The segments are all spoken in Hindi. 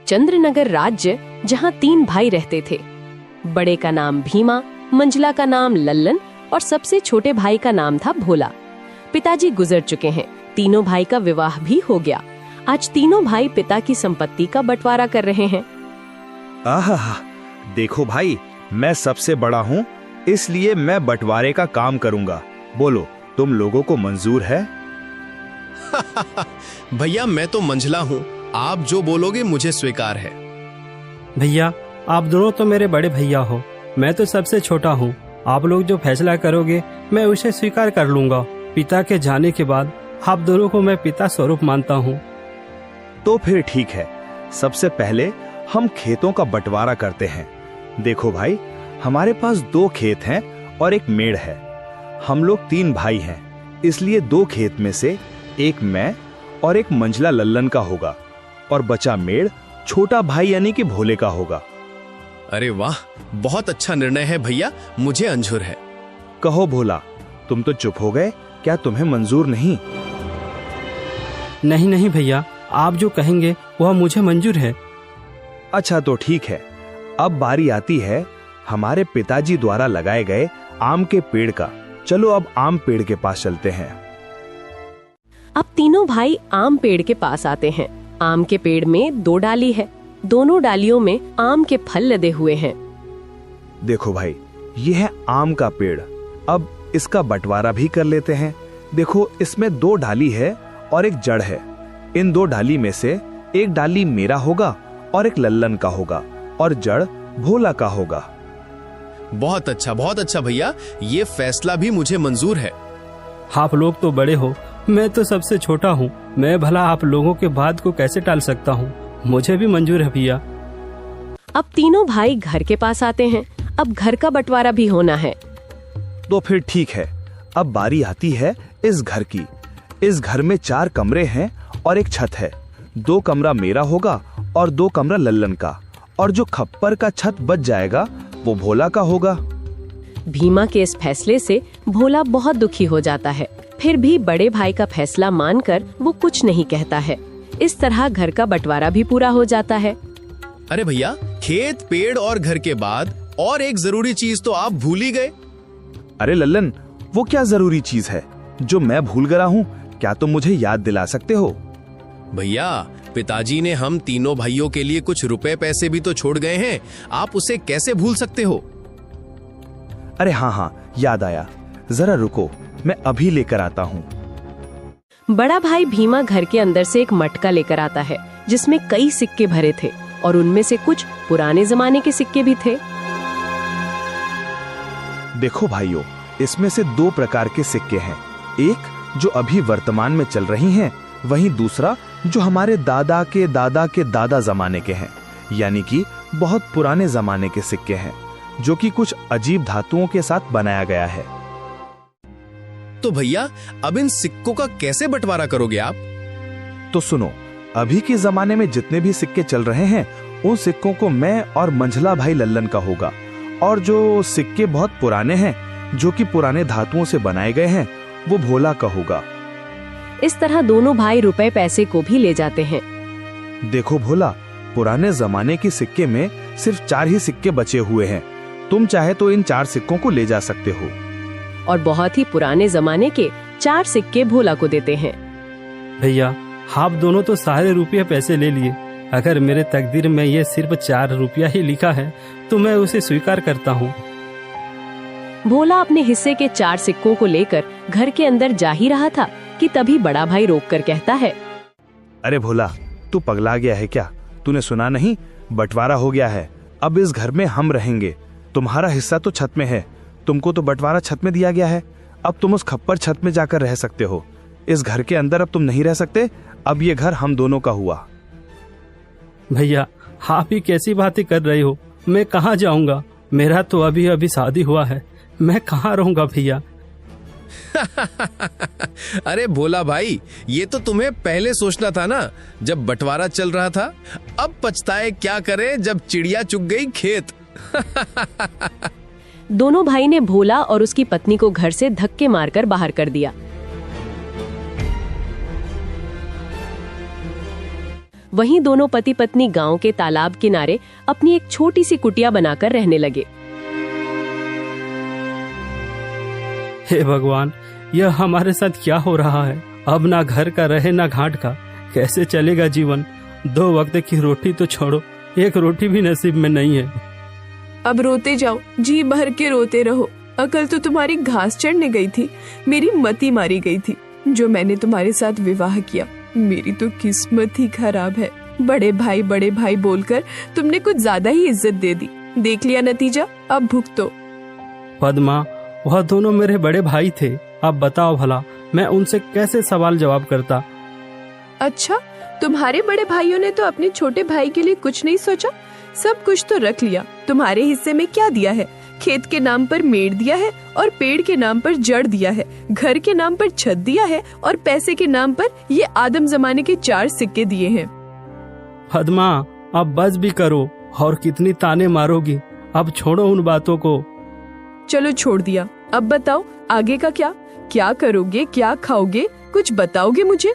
चंद्रनगर राज्य, जहाँ 3 भाई रहते थे। बड़े का नाम भीमा, मंझला का नाम लल्लन और सबसे छोटे भाई का नाम था भोला। पिताजी गुजर चुके हैं, तीनों भाई का विवाह भी हो गया। आज तीनों भाई पिता की संपत्ति का बंटवारा कर रहे हैं। आहा, देखो भाई, मैं सबसे बड़ा हूँ, इसलिए मैं बंटवारे का काम करूँगा। बोलो, तुम लोगों को मंजूर है? भैया, मैं तो मंझला हूँ, आप जो बोलोगे मुझे स्वीकार है। भैया, आप दोनों तो मेरे बड़े भैया हो, मैं तो सबसे छोटा हूँ। आप लोग जो फैसला करोगे मैं उसे स्वीकार कर लूंगा। पिता के जाने के बाद आप दोनों को मैं पिता स्वरूप मानता हूँ। तो फिर ठीक है, सबसे पहले हम खेतों का बंटवारा करते हैं। देखो भाई, हमारे पास 2 खेत हैं और 1 मेड़ है। हम लोग 3 भाई हैं, इसलिए 2 खेत में से 1 मैं और 1 मंझला लल्लन का होगा और बचा मेड़ छोटा भाई यानी कि भोले का होगा। अरे वाह, बहुत अच्छा निर्णय है भैया, मुझे मंजूर है। कहो भोला, तुम तो चुप हो गए, क्या तुम्हें मंजूर नहीं? नहीं नहीं भैया, आप जो कहेंगे वह मुझे मंजूर है। अच्छा तो ठीक है, अब बारी आती है हमारे पिताजी द्वारा लगाए गए आम के पेड़ का। चलो अब आम पेड़ के पास चलते हैं। अब तीनों भाई आम पेड़ के पास आते हैं। आम के पेड़ में 2 डाली है, दोनों डालियों में आम के फल लदे हुए हैं। देखो भाई, ये है आम का पेड़। अब इसका बंटवारा भी कर लेते हैं। देखो, इसमें 2 डाली है और 1 जड़ है। इन 2 डाली में से 1 डाली मेरा होगा और 1 लल्लन का होगा और जड़ भोला का होगा। बहुत अच्छा भैया, ये फैसला भी मुझे मंजूर है। आप लोग तो बड़े हो, मैं तो सबसे छोटा हूँ। मैं भला आप लोगों के बात को कैसे टाल सकता हूँ? मुझे भी मंजूर है भैया। अब तीनों भाई घर के पास आते हैं। अब घर का बंटवारा भी होना है। तो फिर ठीक है, अब बारी आती है इस घर की। इस घर में 4 कमरे हैं और 1 छत है। 2 कमरा मेरा होगा और 2 कमरा लल्लन का, और जो खप्पर का छत बच जाएगा वो भोला का होगा। भीमा के इस फैसले से भोला बहुत दुखी हो जाता है। फिर भी बड़े भाई का फैसला मानकर वो कुछ नहीं कहता है। इस तरह घर का बंटवारा भी पूरा हो जाता है। अरे भैया, खेत, पेड़ और घर के बाद और एक जरूरी चीज तो आप भूल ही गए। अरे लल्लन, वो क्या जरूरी चीज है जो मैं भूल गया हूँ? क्या तुम मुझे याद दिला सकते हो? भैया, पिताजी ने हम तीनों भाइयों के लिए कुछ रुपए पैसे भी तो छोड़ गए हैं, आप उसे कैसे भूल सकते हो? अरे हाँ, याद आया, जरा रुको, मैं अभी लेकर आता हूँ। बड़ा भाई भीमा घर के अंदर से एक मटका लेकर आता है, जिसमें कई सिक्के भरे थे और उनमें से कुछ पुराने जमाने के सिक्के भी थे। देखो भाइयों, इसमें से 2 प्रकार के सिक्के हैं। एक जो अभी वर्तमान में चल रही हैं, वहीं दूसरा जो हमारे दादा के दादा के दादा जमाने के हैं, यानी कि बहुत पुराने जमाने के सिक्के हैं, जो कि कुछ अजीब धातुओं के साथ बनाया गया है। तो भैया, अब इन सिक्कों का कैसे बंटवारा करोगे आप? तो सुनो, अभी के जमाने में जितने भी सिक्के चल रहे हैं, उन सिक्कों को मैं और मंझला भाई लल्लन का होगा, और जो सिक्के बहुत पुराने हैं, जो कि पुराने धातुओं से बनाए गए हैं, वो भोला का होगा। इस तरह दोनों भाई रुपए पैसे को भी ले जाते हैं। देखो भोला, पुराने जमाने के सिक्के में सिर्फ 4 ही सिक्के बचे हुए हैं। तुम चाहे तो इन 4 सिक्कों को ले जा सकते हो। और बहुत ही पुराने जमाने के 4 सिक्के भोला को देते हैं। भैया, आप दोनों तो सारे रुपये पैसे ले लिए। अगर मेरे तकदीर में ये सिर्फ 4 रुपया ही लिखा है तो मैं उसे स्वीकार करता हूँ। भोला अपने हिस्से के 4 सिक्कों को लेकर घर के अंदर जा ही रहा था कि तभी बड़ा भाई रोककर कहता है, अरे भोला, तू पगला गया है क्या? तूने सुना नहीं? बंटवारा हो गया है। अब इस घर में हम रहेंगे। तुम्हारा हिस्सा तो छत में है, तुमको तो बंटवारा छत में दिया गया है। अब तुम उस खप्पर छत में जाकर रह सकते हो। इस घर के अंदर अब तुम नहीं रह सकते। अब ये घर हम दोनों का हुआ। भैया, आप ही कैसी बातें कर रहे हो? मैं कहाँ जाऊंगा? मेरा तो अभी अभी शादी हुआ है, मैं कहाँ रहूंगा भैया? अरे भोला भाई, ये तो तुम्हें पहले सोचना था ना, जब बंटवारा चल रहा था। अब पछताए क्या करें जब चिड़िया चुग गई खेत। दोनों भाई ने भोला और उसकी पत्नी को घर से धक्के मारकर बाहर कर दिया। वहीं दोनों पति पत्नी गांव के तालाब किनारे अपनी एक छोटी सी कुटिया बनाकर रहने लगे। हे भगवान, यह हमारे साथ क्या हो रहा है? अब ना घर का रहे ना घाट का, कैसे चलेगा जीवन? 2 वक्त की रोटी तो छोड़ो, एक रोटी भी नसीब में नहीं है। अब रोते जाओ, जी भर के रोते रहो। अकल तो तुम्हारी घास चढ़ने गई थी, मेरी मती मारी गई थी जो मैंने तुम्हारे साथ विवाह किया। मेरी तो किस्मत ही खराब है। बड़े भाई बोलकर तुमने कुछ ज्यादा ही इज्जत दे दी। देख लिया नतीजा, अब भुगतो। पद्मा, वह दोनों मेरे बड़े भाई थे। अब बताओ भला, मैं उनसे कैसे सवाल जवाब करता? अच्छा, तुम्हारे बड़े भाइयों ने तो अपने छोटे भाई के लिए कुछ नहीं सोचा? सब कुछ तो रख लिया। तुम्हारे हिस्से में क्या दिया है? खेत के नाम पर मेड़ दिया है और पेड़ के नाम पर जड़ दिया है, घर के नाम पर छत दिया है और पैसे के नाम पर ये आदम जमाने के 4 सिक्के दिए हैं। पद्मा, अब बस भी करो, और कितनी ताने मारोगी? अब छोड़ो उन बातों को। चलो छोड़ दिया, अब बताओ आगे का क्या? क्या करोगे, क्या खाओगे, कुछ बताओगे मुझे?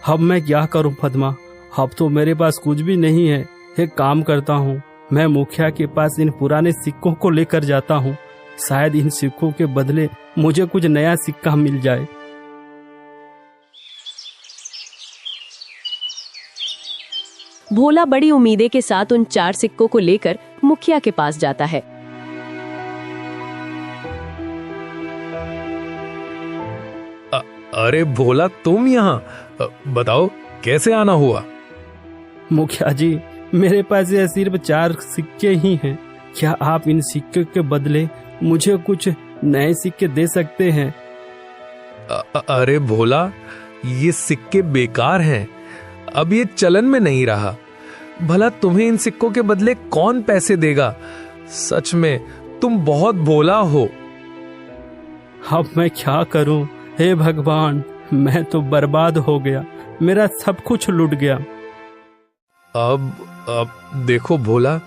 अब मैं क्या करूं पद्मा? अब तो मेरे पास कुछ भी नहीं है। एक काम करता हूँ, मैं मुखिया के पास इन पुराने सिक्कों को लेकर जाता हूँ। शायद इन सिक्कों के बदले मुझे कुछ नया सिक्का मिल जाए। भोला बड़ी उम्मीदें के साथ उन 4 सिक्कों को लेकर मुखिया के पास जाता है। अरे भोला, तुम यहाँ? बताओ कैसे आना हुआ? मुखिया जी, मेरे पास यह सिर्फ 4 सिक्के ही हैं। क्या आप इन सिक्के के बदले मुझे कुछ नए सिक्के दे सकते हैं? अरे भोला, ये सिक्के बेकार हैं। अब ये चलन में नहीं रहा। भला तुम्हें इन सिक्कों के बदले कौन पैसे देगा? सच में तुम बहुत भोला हो। अब मैं क्या करूं? हे भगवान, मैं तो बर्बाद हो गया। मेरा सब कुछ लूट गया। अब देखो भोला,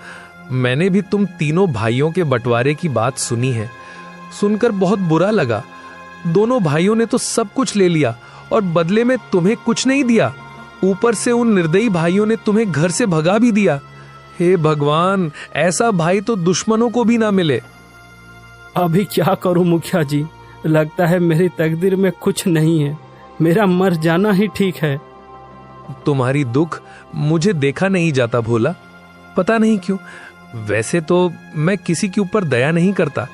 मैंने भी तुम तीनों भाइयों के बंटवारे की बात सुनी है। सुनकर बहुत बुरा लगा। दोनों भाइयों ने तो सब कुछ ले लिया और बदले में तुम्हें कुछ नहीं दिया। ऊपर से उन निर्दयी भाइयों ने तुम्हें घर से भगा भी दिया। हे भगवान, ऐसा भाई तो दुश्मनों को भी ना मिले। अभी क्या करूं मुखिया जी? लगता है मेरी तकदीर में कुछ नहीं है। मेरा मर जाना ही ठीक है। तुम्हारी दुख मुझे देखा नहीं जाता भोला, पता नहीं क्यों। वैसे तो मैं किसी के ऊपर दया नहीं करता,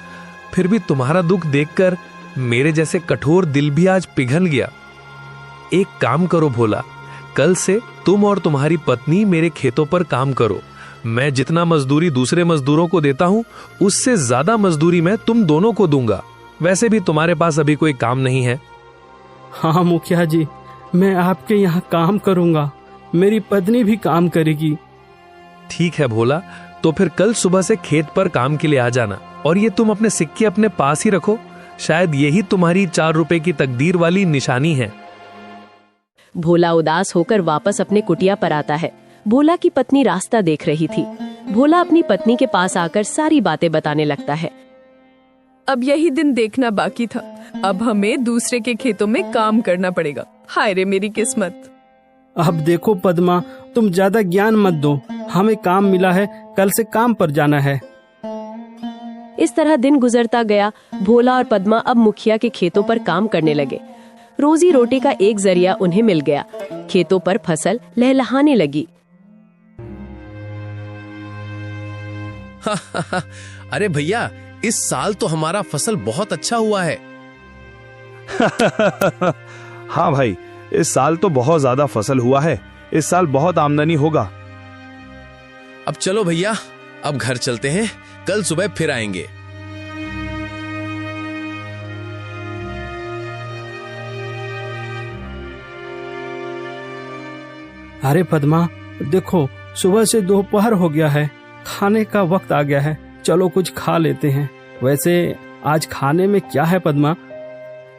फिर भी तुम्हारा दुख देखकर मेरे जैसे कठोर दिल भी आज पिघल गया। एक काम करो भोला, कल से तुम और तुम्हारी पत्नी मेरे खेतों पर काम करो। मैं जितना मजदूरी दूसरे मजदूरों को देता हूँ, उससे ज्यादा मजदूरी मैं तुम दोनों को दूंगा। वैसे भी तुम्हारे पास अभी कोई काम नहीं है। हाँ मुखिया जी, मैं आपके यहाँ काम करूंगा। मेरी पत्नी भी काम करेगी। ठीक है भोला, तो फिर कल सुबह से खेत पर काम के लिए आ जाना। और ये तुम अपने सिक्के अपने पास ही रखो, शायद यही तुम्हारी 4 रुपए की तकदीर वाली निशानी है। भोला उदास होकर वापस अपने कुटिया पर आता है। भोला की पत्नी रास्ता देख रही थी। भोला अपनी पत्नी के पास आकर सारी बातें बताने लगता है। अब यही दिन देखना बाकी था। अब हमें दूसरे के खेतों में काम करना पड़ेगा। हाय रे मेरी किस्मत। अब देखो पद्मा, तुम ज्यादा ज्ञान मत दो। हमें काम मिला है, कल से काम पर जाना है। इस तरह दिन गुजरता गया। भोला और पद्मा अब मुखिया के खेतों पर काम करने लगे। रोजी रोटी का एक जरिया उन्हें मिल गया। खेतों पर फसल लहलहाने लगी। अरे भैया, इस साल तो हमारा फसल बहुत अच्छा हुआ है। हाँ भाई, इस साल तो बहुत ज्यादा फसल हुआ है। इस साल बहुत आमदनी होगा। अब चलो भैया, अब घर चलते हैं, कल सुबह फिर आएंगे। अरे पद्मा, देखो सुबह से दोपहर हो गया है, खाने का वक्त आ गया है। चलो कुछ खा लेते हैं। वैसे आज खाने में क्या है पद्मा?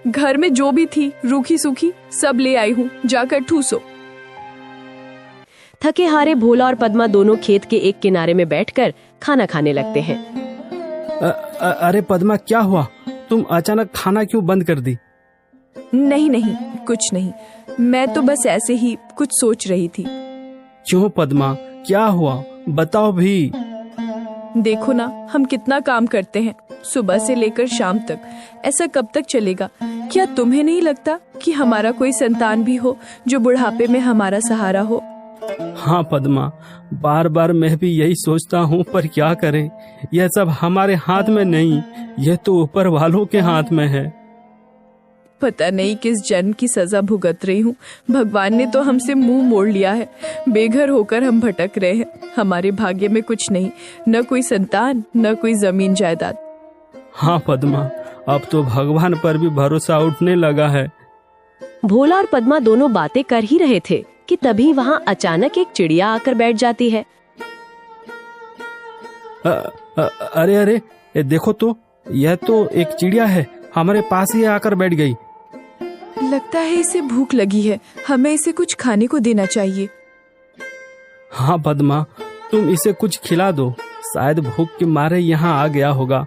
घर में जो भी थी रूखी सूखी सब ले आई हूँ, जाकर ठूसो। थके हारे भोला और पद्मा दोनों खेत के एक किनारे में बैठकर खाना खाने लगते हैं। अरे पद्मा, क्या हुआ? तुम अचानक खाना क्यों बंद कर दी? नहीं, कुछ नहीं। मैं तो बस ऐसे ही कुछ सोच रही थी। क्यों पद्मा, क्या हुआ, बताओ भी। देखो ना, हम कितना काम करते हैं सुबह से लेकर शाम तक। ऐसा कब तक चलेगा? क्या तुम्हें नहीं लगता कि हमारा कोई संतान भी हो जो बुढ़ापे में हमारा सहारा हो? हाँ पद्मा, बार बार मैं भी यही सोचता हूँ, पर क्या करें, यह सब हमारे हाथ में नहीं, यह तो ऊपर वालों के हाथ में है। पता नहीं किस जन्म की सजा भुगत रही हूँ। भगवान ने तो हमसे मुंह मोड़ लिया है। बेघर होकर हम भटक रहे हैं। हमारे भाग्य में कुछ नहीं, न कोई संतान, न कोई जमीन जायदाद। हाँ पद्मा, अब तो भगवान पर भी भरोसा उठने लगा है। भोला और पद्मा दोनों बातें कर ही रहे थे कि तभी वहाँ अचानक एक चिड़िया आकर बैठ जाती है। अरे अरे, ये देखो तो, यह तो एक चिड़िया है, हमारे पास ही आकर बैठ गई। लगता है इसे भूख लगी है, हमें इसे कुछ खाने को देना चाहिए। हाँ पद्मा, तुम इसे कुछ खिला दो, शायद भूख के मारे यहाँ आ गया होगा।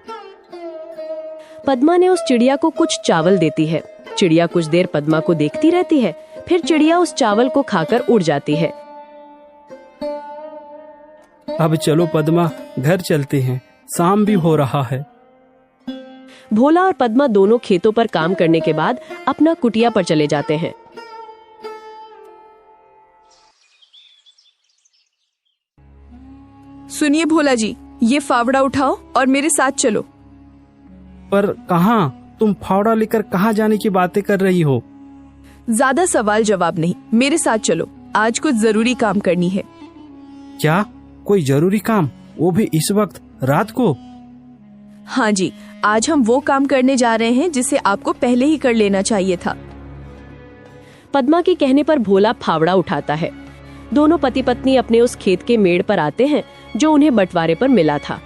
पद्मा ने उस चिड़िया को कुछ चावल देती है। चिड़िया कुछ देर पद्मा को देखती रहती है, फिर चिड़िया उस चावल को खाकर उड़ जाती है। अब चलो पद्मा, घर चलते हैं, शाम भी हो रहा है। भोला और पद्मा दोनों खेतों पर काम करने के बाद अपना कुटिया पर चले जाते हैं। सुनिए भोला जी, ये फावड़ा उठाओ और मेरे साथ चलो। पर कहाँ? तुम फावड़ा लेकर कहाँ जाने की बातें कर रही हो? ज्यादा सवाल जवाब नहीं, मेरे साथ चलो, आज कुछ जरूरी काम करनी है। क्या? कोई जरूरी काम? वो भी इस वक्त, रात को? हाँ जी, आज हम वो काम करने जा रहे हैं जिसे आपको पहले ही कर लेना चाहिए था। पद्मा के कहने पर भोला फावड़ा उठाता है। दोनों पति पत्नी अपने उस खेत के मेड़ पर आते हैं जो उन्हें बंटवारे पर मिला था।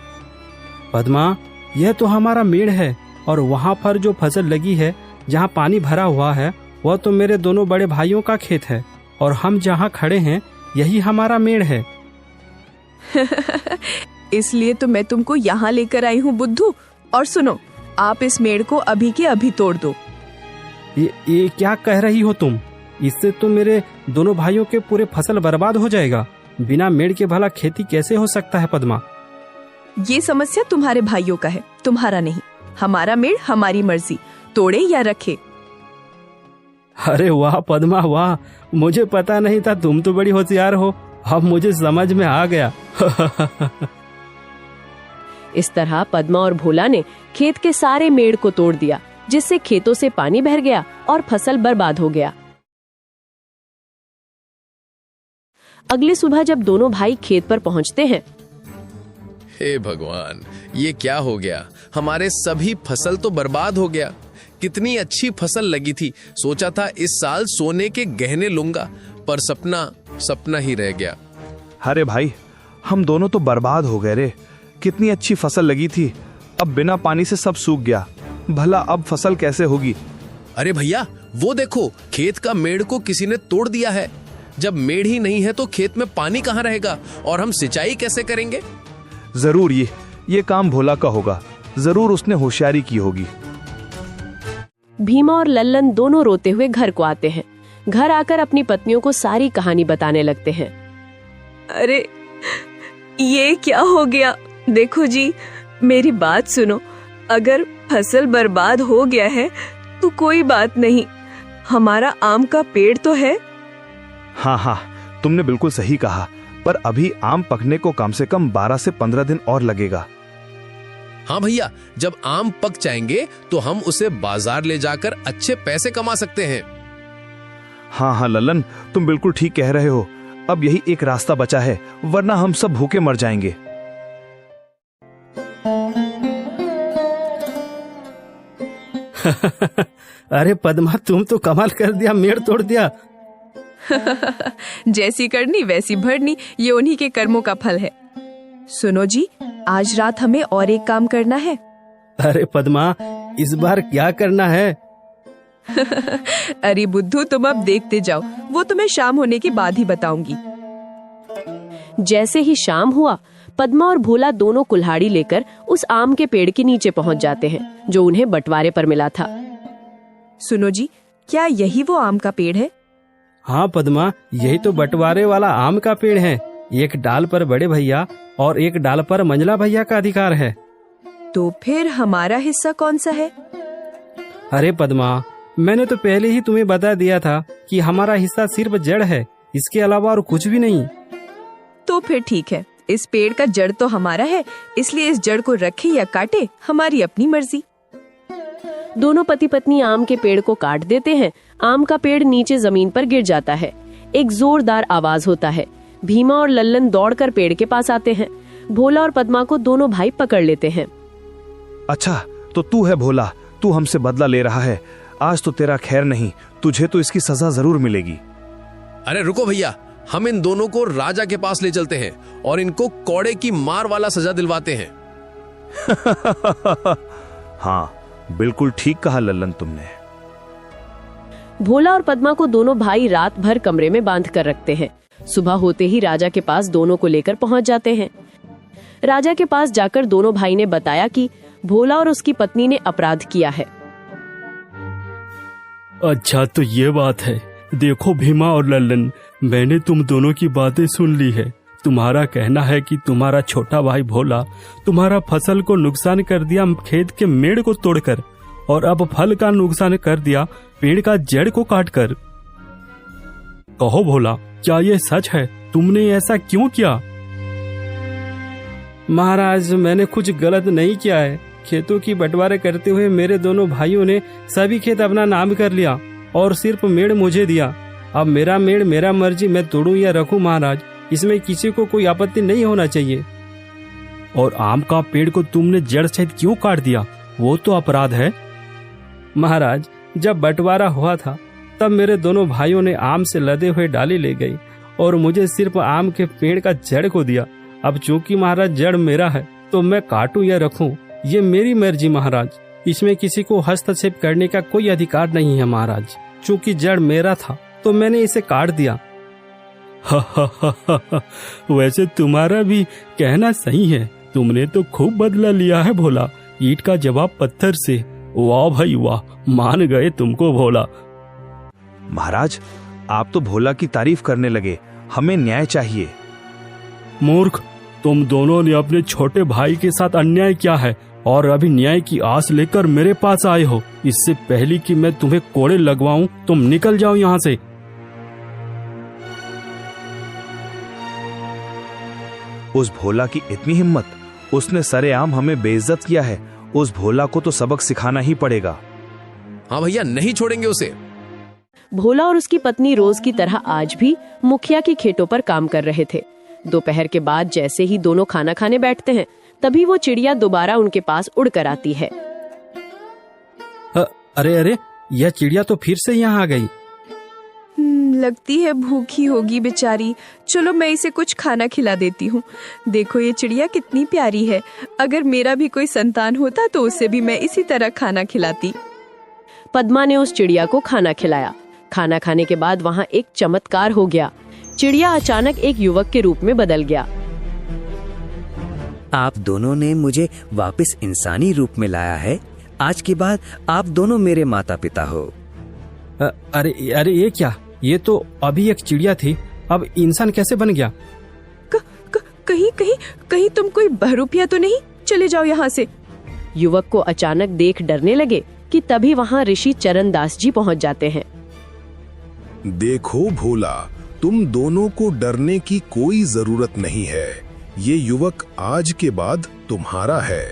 पद्मा, यह तो हमारा मेड़ है, और वहाँ पर जो फसल लगी है, जहाँ पानी भरा हुआ है, वह तो मेरे दोनों बड़े भाइयों का खेत है, और हम जहाँ खड़े हैं यही हमारा मेड़ है। इसलिए तो मैं तुमको यहाँ लेकर आई हूँ बुद्धू। और सुनो, आप इस मेड़ को अभी के अभी तोड़ दो। ये क्या कह रही हो तुम? इससे तो मेरे दोनों भाइयों के पूरे फसल बर्बाद हो जाएगा। बिना मेड़ के भला खेती कैसे हो सकता है पद्मा? ये समस्या तुम्हारे भाइयों का है, तुम्हारा नहीं। हमारा मेड़ हमारी मर्जी, तोड़े या रखे। अरे वाह पद्मा वाह, मुझे पता नहीं था, तुम तो बड़ी होशियार हो, अब मुझे समझ में आ गया। इस तरह पद्मा और भोला ने खेत के सारे मेड़ को तोड़ दिया, जिससे खेतों से पानी भर गया और फसल बर्बाद हो गया। अगली सुबह जब दोनों भाई खेत पर पहुंचते हैं, हे भगवान, ये क्या हो गया? हमारे सभी फसल तो बर्बाद हो गया। कितनी अच्छी फसल लगी थी, सोचा था इस साल सोने के गहने लूंगा, पर सपना ही रह गया। अरे भाई, हम दोनों तो बर्बाद हो गए रे। कितनी अच्छी फसल लगी थी, अब बिना पानी से सब सूख गया। भला अब फसल कैसे होगी? अरे भैया, वो देखो, खेत का मेड़ को किसी ने तोड़ दिया है। जब मेड़ ही नहीं है तो खेत में पानी कहाँ रहेगा और हम सिंचाई कैसे करेंगे? जरूर ये काम भोला का होगा, जरूर उसने होशियारी की होगी। भीमा और लल्लन दोनों रोते हुए घर को आते हैं। घर आकर अपनी पत्नियों को सारी कहानी बताने लगते हैं। अरे ये क्या हो गया? देखो जी, मेरी बात सुनो। अगर फसल बर्बाद हो गया है तो कोई बात नहीं, हमारा आम का पेड़ तो है। हाँ, तुमने बिल्कुल सही कहा, पर अभी आम पकने को कम से कम 12 से 15 दिन और लगेगा। हाँ भैया, जब आम पक जाएंगे तो हम उसे बाजार ले जाकर अच्छे पैसे कमा सकते हैं। हाँ लल्लन, तुम बिल्कुल ठीक कह रहे हो। अब यही एक रास्ता बचा है, वरना हम सब भूखे मर जाएंगे। अरे पद्मा, तुम तो कमाल कर दिया, मेड़ तोड़ दिया। जैसी करनी वैसी भरनी, ये उन्हीं के कर्मों का फल है। सुनो जी, आज रात हमें और एक काम करना है। अरे पद्मा, इस बार क्या करना है? अरे बुद्धू, तुम अब देखते जाओ, वो तुम्हें शाम होने के बाद ही बताऊंगी। जैसे ही शाम हुआ, पद्मा और भोला दोनों कुल्हाड़ी लेकर उस आम के पेड़ के नीचे पहुंच जाते हैं जो उन्हें बंटवारे पर मिला था। सुनो जी, क्या यही वो आम का पेड़ है? हाँ पद्मा, यही तो बंटवारे वाला आम का पेड़ है। एक डाल पर बड़े भैया और एक डाल पर मंझला भैया का अधिकार है। तो फिर हमारा हिस्सा कौन सा है? अरे पद्मा, मैंने तो पहले ही तुम्हें बता दिया था कि हमारा हिस्सा सिर्फ जड़ है, इसके अलावा और कुछ भी नहीं। तो फिर ठीक है, इस पेड़ का जड़ तो हमारा है, इसलिए इस जड़ को रखे या काटे हमारी अपनी मर्जी। दोनों पति पत्नी आम के पेड़ को काट देते हैं। आम का पेड़ नीचे जमीन पर गिर जाता है। एक जोरदार आवाज होता है। भीमा और लल्लन दौड़कर पेड़ के पास आते हैं। भोला और पद्मा को दोनों भाई पकड़ लेते हैं। अच्छा, तो तू है भोला, तू हमसे बदला ले रहा है। आज तो तेरा खैर नहीं, तुझे तो इसकी सजा जरूर मिलेगी। अरे रुको भैया, हम इन दोनों को राजा के पास ले चलते हैं और इनको कौड़े की मार वाला सजा दिलवाते हैं। हाँ, बिल्कुल ठीक कहा लल्लन तुमने। भोला और पद्मा को दोनों भाई रात भर कमरे में बांध कर रखते हैं। सुबह होते ही राजा के पास दोनों को लेकर पहुंच जाते हैं। राजा के पास जाकर दोनों भाई ने बताया कि भोला और उसकी पत्नी ने अपराध किया है। अच्छा, तो ये बात है। देखो भीमा और लल्लन, मैंने तुम दोनों की बातें सुन ली है। तुम्हारा कहना है कि तुम्हारा छोटा भाई भोला तुम्हारा फसल को नुकसान कर दिया खेत के मेड़ को तोड़कर, और अब फल का नुकसान कर दिया पेड़ का जड़ को काटकर। कहो भोला, क्या ये सच है? तुमने ऐसा क्यों किया? महाराज, मैंने कुछ गलत नहीं किया है। खेतों की बंटवारा करते हुए मेरे दोनों भाइयों ने सभी खेत अपना नाम कर लिया और सिर्फ मेड़ मुझे दिया। अब मेरा मेड़ मेरा मर्जी, मैं तोड़ूं या रखूं महाराज, इसमें किसी को कोई आपत्ति नहीं होना चाहिए। और आम का पेड़ को तुमने जड़ सहित क्यों काट दिया? वो तो अपराध है। महाराज, जब बंटवारा हुआ था तब मेरे दोनों भाइयों ने आम से लदे हुए डाली ले गई और मुझे सिर्फ आम के पेड़ का जड़ को दिया। अब चूंकि महाराज जड़ मेरा है तो मैं काटूं या रखूं, ये मेरी मर्जी महाराज। इसमें किसी को हस्तक्षेप करने का कोई अधिकार नहीं है महाराज। चूंकि जड़ मेरा था तो मैंने इसे काट दिया। वैसे तुम्हारा भी कहना सही है। तुमने तो खूब बदला लिया है भोला। ईंट का जवाब पत्थर से। वाह भाई वाह, मान गए तुमको भोला। महाराज, आप तो भोला की तारीफ करने लगे। हमें न्याय चाहिए। मूर्ख, तुम दोनों ने अपने छोटे भाई के साथ अन्याय किया है और अभी न्याय की आस लेकर मेरे पास आए हो। इससे पहले कि मैं तुम्हें कोड़े लगवाऊं, तुम निकल जाओ यहाँ से। उस भोला की इतनी हिम्मत, उसने सरेआम हमें बेइज्जत किया है। उस भोला को तो सबक सिखाना ही पड़ेगा। हाँ भैया, नहीं छोड़ेंगे उसे। भोला और उसकी पत्नी रोज की तरह आज भी मुखिया के खेतों पर काम कर रहे थे। दोपहर के बाद जैसे ही दोनों खाना खाने बैठते हैं, तभी वो चिड़िया दोबारा उनके पास उड़कर आती है। अरे अरे, यह चिड़िया तो फिर से यहाँ आ गई। लगती है भूखी होगी बेचारी। चलो मैं इसे कुछ खाना खिला देती हूँ। देखो ये चिड़िया कितनी प्यारी है। अगर मेरा भी कोई संतान होता तो उसे भी मैं इसी तरह खाना खिलाती। पद्मा ने उस चिड़िया को खाना खिलाया। खाना खाने के बाद वहाँ एक चमत्कार हो गया। चिड़िया अचानक एक युवक के रूप में बदल गया। आप दोनों ने मुझे वापस इंसानी रूप में लाया है। आज के बाद आप दोनों मेरे माता पिता हो। अरे अरे, ये क्या? ये तो अभी एक चिड़िया थी, अब इंसान कैसे बन गया? कहीं कहीं कहीं तुम कोई बहरूपिया तो नहीं? चले जाओ यहाँ से। युवक को अचानक देख डरने लगे कि तभी वहाँ ऋषि चरणदास जी पहुँच जाते हैं। देखो भोला, तुम दोनों को डरने की कोई जरूरत नहीं है। ये युवक आज के बाद तुम्हारा है।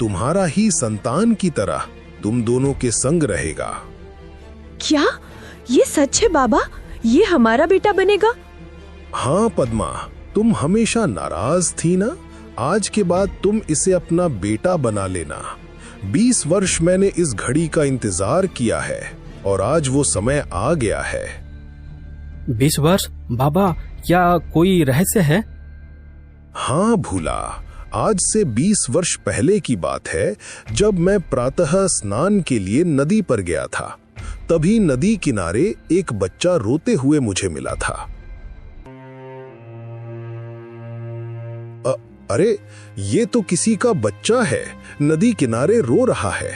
तुम्हारा ही संतान की तरह तुम दोनों के संग रहेगा। क्या ये सच है बाबा? ये हमारा बेटा बनेगा? हाँ पद्मा, तुम हमेशा नाराज थी ना। आज के बाद तुम इसे अपना बेटा बना लेना। 20 वर्ष मैंने इस घड़ी का इंतजार किया है और आज वो समय आ गया है। 20 वर्ष? बाबा, क्या कोई रहस्य है? हाँ भूला, आज से 20 वर्ष पहले की बात है, जब मैं प्रातः स्नान के लिए नदी पर गया था। तभी नदी किनारे एक बच्चा रोते हुए मुझे मिला था। अरे, ये तो किसी का बच्चा है, नदी किनारे रो रहा है।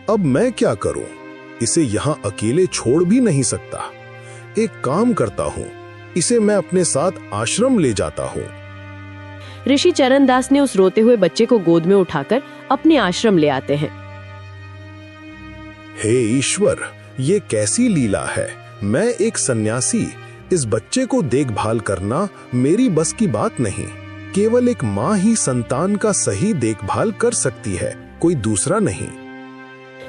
अब मैं क्या करूं? इसे यहाँ अकेले छोड़ भी नहीं सकता। एक काम करता हूँ, इसे मैं अपने साथ आश्रम ले जाता हूँ। ऋषि चरणदास ने उस रोते हुए बच्चे को गोद में उठाकर अपने आश्रम ले आते हैं। हे ईश्वर, ये कैसी लीला है। मैं एक सन्यासी, इस बच्चे को देखभाल करना मेरी बस की बात नहीं। केवल एक माँ ही संतान का सही देखभाल कर सकती है, कोई दूसरा नहीं।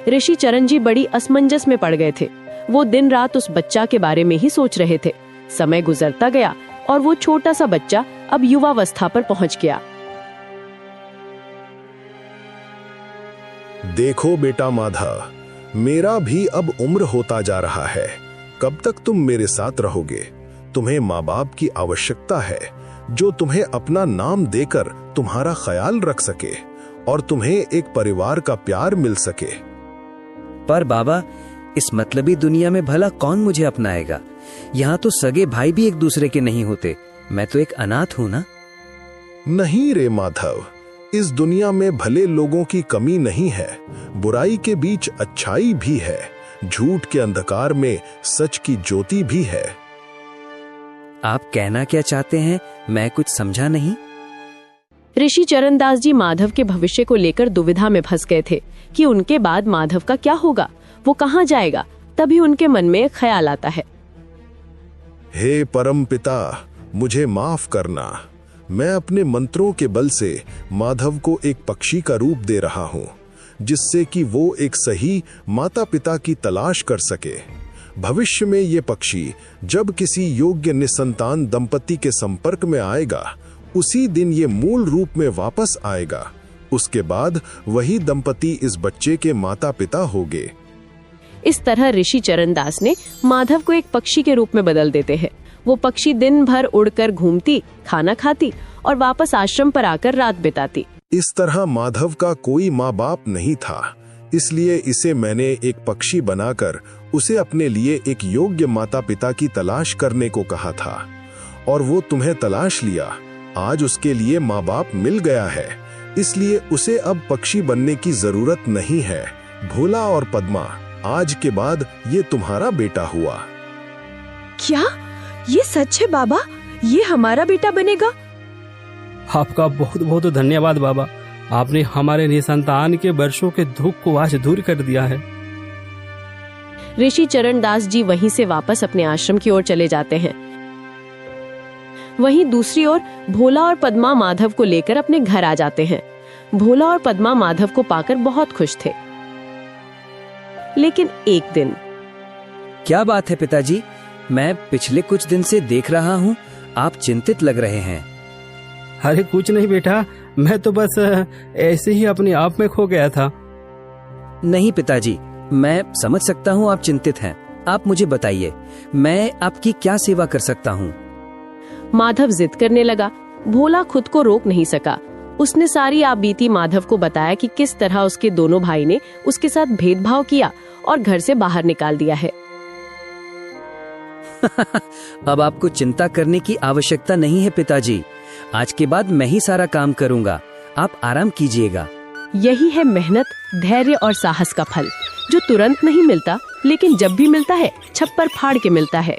ऋषि चरण जी बड़ी असमंजस में पड़ गए थे। वो दिन रात उस बच्चा के बारे में ही सोच रहे थे। समय गुजरता गया और वो छोटा सा बच्चा अब युवावस्था पर पहुंच गया। देखो बेटा माधव, मेरा भी अब उम्र होता जा रहा है। कब तक तुम मेरे साथ रहोगे? तुम्हें माँ बाप की आवश्यकता है जो तुम्हें अपना नाम देकर तुम्हारा ख्याल रख सके और तुम्हें एक परिवार का प्यार मिल सके। पर बाबा, इस मतलबी दुनिया में भला कौन मुझे अपनाएगा? यहाँ तो सगे भाई भी एक दूसरे के नहीं होते। मैं तो एक अनाथ हूँ ना। नहीं रे माधव, इस दुनिया में भले लोगों की कमी नहीं है, बुराई के बीच अच्छाई भी है, झूठ के अंधकार में सच की ज्योति भी है। आप कहना क्या चाहते हैं? मैं कुछ समझा नहीं। ऋषि चरणदास जी माधव के भविष्य को लेकर दुविधा में फंस गए थे कि उनके बाद माधव का क्या होगा, वो कहाँ जाएगा। तभी उनके मन में एक ख्याल आता है। हे परम पिता, मुझे माफ करना। मैं अपने मंत्रों के बल से माधव को एक पक्षी का रूप दे रहा हूँ, जिससे कि वो एक सही माता पिता की तलाश कर सके। भविष्य में ये पक्षी जब किसी योग्य निसंतान दंपति के संपर्क में आएगा, उसी दिन ये मूल रूप में वापस आएगा। उसके बाद वही दंपति इस बच्चे के माता पिता होंगे। इस तरह ऋषि चरणदास ने माधव को एक पक्षी के रूप में बदल देते हैं। वो पक्षी दिन भर उड़कर घूमती, खाना खाती और वापस आश्रम पर आकर रात बिताती। इस तरह माधव का कोई माँ बाप नहीं था, इसलिए इसे मैंने एक पक्षी बनाकर उसे अपने लिए एक योग्य माता पिता की तलाश करने को कहा था, और वो तुम्हें तलाश लिया। आज उसके लिए माँ बाप मिल गया है, इसलिए उसे अब पक्षी बनने की जरूरत नहीं है। भोला और पद्मा, आज के बाद ये तुम्हारा बेटा हुआ। क्या ये सच है बाबा? ये हमारा बेटा बनेगा? आपका बहुत बहुत धन्यवाद बाबा। आपने हमारे निसंतान के वर्षों के दुख को आज दूर कर दिया है। ऋषि चरणदास जी वहीं से वापस अपने आश्रम की ओर चले जाते हैं। वहीं दूसरी ओर भोला और पद्मा माधव को लेकर अपने घर आ जाते हैं। भोला और पद्मा माधव को पाकर बहुत खुश थे। लेकिन एक दिन। क्या बात है पिताजी? मैं पिछले कुछ दिन से देख रहा हूँ आप चिंतित लग रहे हैं। अरे कुछ नहीं बेटा, मैं तो बस ऐसे ही अपने आप में खो गया था। नहीं पिताजी, मैं समझ सकता हूँ आप चिंतित हैं। आप मुझे बताइए, मैं आपकी क्या सेवा कर सकता हूँ? माधव जिद करने लगा। भोला खुद को रोक नहीं सका। उसने सारी आपबीती माधव को बताया कि किस तरह उसके दोनों भाई ने उसके साथ भेदभाव किया और घर से बाहर निकाल दिया है। अब आपको चिंता करने की आवश्यकता नहीं है पिताजी। आज के बाद मैं ही सारा काम करूंगा, आप आराम कीजिएगा। यही है मेहनत, धैर्य और साहस का फल, जो तुरंत नहीं मिलता, लेकिन जब भी मिलता है छप्पर फाड़ के मिलता है।